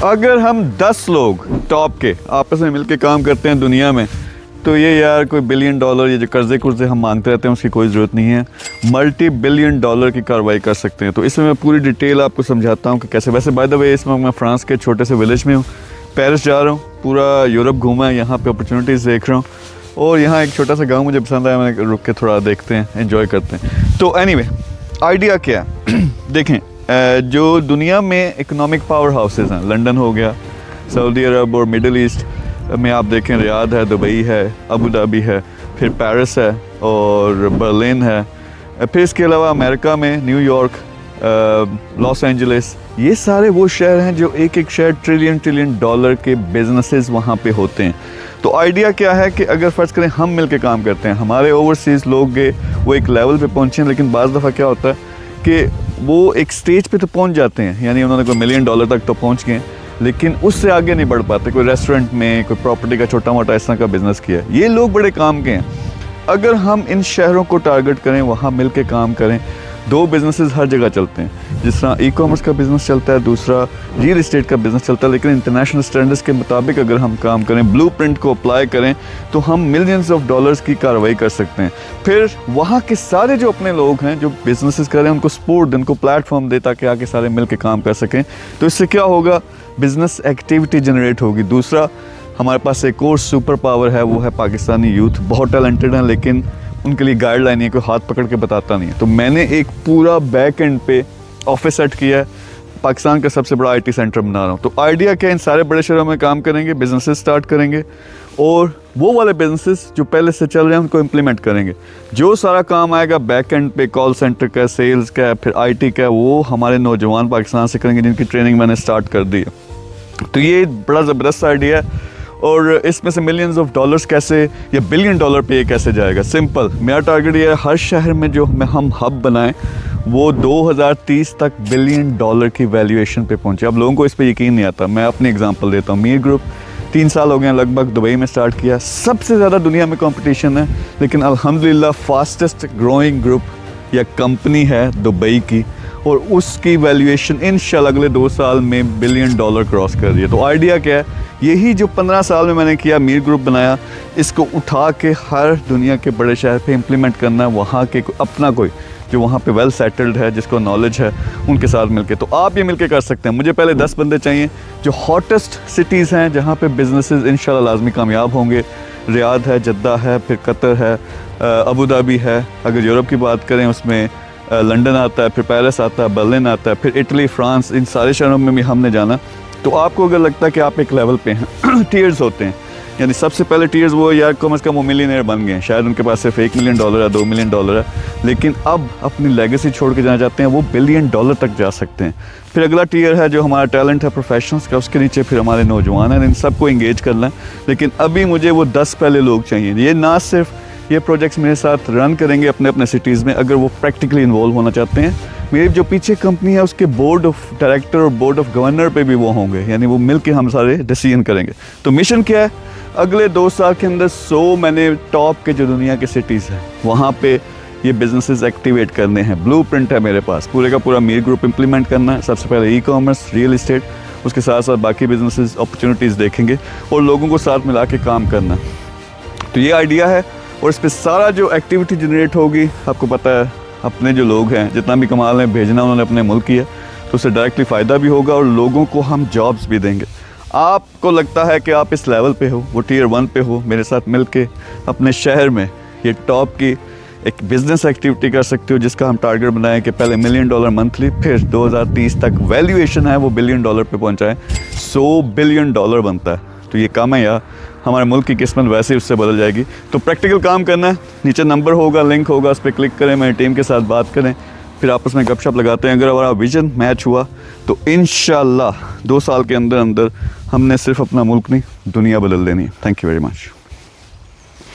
अगर हम 10 लोग टॉप के आपस में मिलके काम करते हैं दुनिया में, तो ये यार कोई बिलियन डॉलर, ये जो कर्जे कुर्जे हम मांगते रहते हैं उसकी कोई ज़रूरत नहीं है। मल्टी बिलियन डॉलर की कार्रवाई कर सकते हैं। तो इसमें मैं पूरी डिटेल आपको समझाता हूँ कि कैसे। वैसे बाय द वे इस वक्त मैं फ्रांस के छोटे से विलेज में हूँ, पेरिस जा रहा हूँ, पूरा यूरोप घूमा है, यहाँ पे अपॉर्चुनिटीज़ देख रहा हूँ। और यहाँ एक छोटा सा गाँव मुझे पसंद आया, मैंने रुक के थोड़ा देखते हैं, एंजॉय करते हैं। तो एनीवे आइडिया क्या है देखें, जो दुनिया में इकोनॉमिक पावर हाउसेज हैं, लंदन हो गया, सऊदी अरब और मिडल ईस्ट में आप देखें, रियाद है, दुबई है, अबू धाबी है, फिर पेरिस है और बर्लिन है, फिर इसके अलावा अमेरिका में न्यूयॉर्क, लॉस एंजलिस, ये सारे वो शहर हैं जो एक एक शहर ट्रिलियन डॉलर के बिजनेसेस वहाँ पे होते हैं। तो आइडिया क्या है कि अगर फ़र्ज़ करें हम मिलके काम करते हैं, हमारे ओवरसीज़ लोग गए वो एक लेवल पे पहुँचे, लेकिन बाज़ दफ़ा क्या होता है कि वो एक स्टेज पे तो पहुँच जाते हैं, यानी उन्होंने कोई $1 मिलियन तक तो पहुँच गए, लेकिन उससे आगे नहीं बढ़ पाते। कोई रेस्टोरेंट में, कोई प्रॉपर्टी का छोटा मोटा इस तरह का बिज़नेस किया है, ये लोग बड़े काम के हैं। अगर हम इन शहरों को टारगेट करें, वहाँ मिल के काम करें, 2 बिजनेसेस हर जगह चलते हैं। जिस तरह ई कॉमर्स का बिज़नेस चलता है, दूसरा रियल इस्टेट का बिज़नेस चलता है, लेकिन इंटरनेशनल स्टैंडर्ड्स के मुताबिक अगर हम काम करें, ब्लूप्रिंट को अप्लाई करें, तो हम मिलियंस ऑफ डॉलर्स की कार्रवाई कर सकते हैं। फिर वहाँ के सारे जो अपने लोग हैं जो बिजनेसेस कर रहे हैं, उनको सपोर्ट, उनको प्लेटफॉर्म दे ताकि आके सारे मिल के काम कर सकें। तो इससे क्या होगा, बिज़नेस एक्टिविटी जनरेट होगी। दूसरा, हमारे पास एक और सुपर पावर है, वो है पाकिस्तानी यूथ। बहुत टैलेंटेड हैं, लेकिन उनके लिए गाइडलाइन है, कोई हाथ पकड़ के बताता नहीं है। तो मैंने एक पूरा बैक एंड पे ऑफिस सेट किया है, पाकिस्तान का सबसे बड़ा IT सेंटर बना रहा हूँ। तो आइडिया क्या है, इन सारे बड़े शहरों में काम करेंगे, बिजनेसेस स्टार्ट करेंगे, और वो वाले बिजनेसेस जो पहले से चल रहे हैं उनको इम्प्लीमेंट करेंगे। जो सारा काम आएगा बैक एंड पे, कॉल सेंटर का, सेल्स का, फिर IT का, वो हमारे नौजवान पाकिस्तान से करेंगे, जिनकी ट्रेनिंग मैंने स्टार्ट कर दी है। तो ये बड़ा ज़बरदस्त आइडिया है। और इसमें से मिलियंस ऑफ डॉलर्स कैसे या $1 बिलियन पे कैसे जाएगा? सिंपल, मेरा टारगेट ये है, हर शहर में जो हम हब बनाएं वो 2030 तक $1 बिलियन की वैल्यूएशन पे पहुंचे। अब लोगों को इस पे यकीन नहीं आता। मैं अपनी एग्जांपल देता हूँ। मीर ग्रुप 3 साल हो गए लगभग, दुबई में स्टार्ट किया। सबसे ज़्यादा दुनिया में कंपटीशन है, लेकिन अल्हम्दुलिल्लाह फास्टेस्ट ग्रोइंग ग्रुप या कंपनी है दुबई की, और उसकी वैल्यूएशन इंशाल्लाह अगले 2 साल में $1 बिलियन क्रॉस कर रही है। तो आइडिया क्या है, यही जो 15 साल में मैंने किया, मीर ग्रुप बनाया, इसको उठा के हर दुनिया के बड़े शहर पे इम्प्लीमेंट करना, वहाँ के अपना कोई जो वहाँ पे वेल सेटल्ड है, जिसको नॉलेज है, उनके साथ मिलके। तो आप ये मिलके कर सकते हैं। मुझे पहले 10 बंदे चाहिए जो हॉटेस्ट सिटीज़ हैं, जहाँ पे बिजनेसेस इंशाल्लाह लाजमी कामयाब होंगे। रियाद है, जद्दा है, फिर कतर है, अबू धाबी है। अगर यूरोप की बात करें, उसमें लंदन आता है, फिर पेरिस आता है, बर्लिन आता है, फिर इटली, फ्रांस, इन सारे शहरों में भी हमने जाना। तो आपको अगर लगता है कि आप एक लेवल पे हैं टीयर्स होते हैं, यानी सबसे पहले टीयर्स वो यार कम अज़ कम वो मिलियनेयर बन गए हैं, शायद उनके पास सिर्फ $1 मिलियन है, $2 मिलियन है, लेकिन अब अपनी लेगेसी छोड़ के जाना चाहते हैं, वो $1 बिलियन तक जा सकते हैं। फिर अगला टीयर है जो हमारा टैलेंट है प्रोफेशनल्स का, उसके नीचे फिर हमारे नौजवान हैं, इन सबको इंगेज करना है। लेकिन अभी मुझे वो 10 पहले लोग चाहिए। ये ना सिर्फ ये प्रोजेक्ट्स मेरे साथ रन करेंगे अपने अपने सिटीज़ में, अगर वो प्रैक्टिकली इन्वॉल्व होना चाहते हैं, मेरी जो पीछे कंपनी है उसके बोर्ड ऑफ डायरेक्टर और बोर्ड ऑफ गवर्नर पे भी वो होंगे, यानी वो मिल के हम सारे डिसीजन करेंगे। तो मिशन क्या है, अगले 2 साल के अंदर 100 मैंने टॉप के जो दुनिया के सिटीज़ हैं वहाँ पे ये बिजनेसेस एक्टिवेट करने हैं। ब्लूप्रिंट है मेरे पास, पूरे का पूरा मीर ग्रुप इम्प्लीमेंट करना है। सबसे पहले ई कॉमर्स, रियल इस्टेट, उसके साथ साथ बाकी बिजनेसेस अपॉर्चुनिटीज़ देखेंगे और लोगों को साथ मिला के काम करना। तो ये आइडिया है, और इस पर सारा जो एक्टिविटी जनरेट होगी, आपको पता है अपने जो लोग हैं जितना भी कमा लें, भेजना उन्होंने अपने मुल्क की है, तो उससे डायरेक्टली फ़ायदा भी होगा और लोगों को हम जॉब्स भी देंगे। आपको लगता है कि आप इस लेवल पे हो, वो टियर 1 पे हो, मेरे साथ मिल के अपने शहर में ये टॉप की एक बिज़नेस एक्टिविटी कर सकते हो, जिसका हम टारगेट बनाएं कि पहले $1 मिलियन मंथली, फिर 2030 तक वैल्यूएशन है वो $1 बिलियन पे पहुँचाएँ। $100 बिलियन बनता है। तो ये कम है यार, हमारे मुल्क की किस्मत वैसे ही उससे बदल जाएगी। तो प्रैक्टिकल काम करना है, नीचे नंबर होगा, लिंक होगा, उस पर क्लिक करें, मेरी टीम के साथ बात करें, फिर आपस में गपशप लगाते हैं। अगर हमारा विजन मैच हुआ तो इंशाल्लाह 2 साल के अंदर अंदर हमने सिर्फ अपना मुल्क नहीं, दुनिया बदल देनी है। Thank you very much.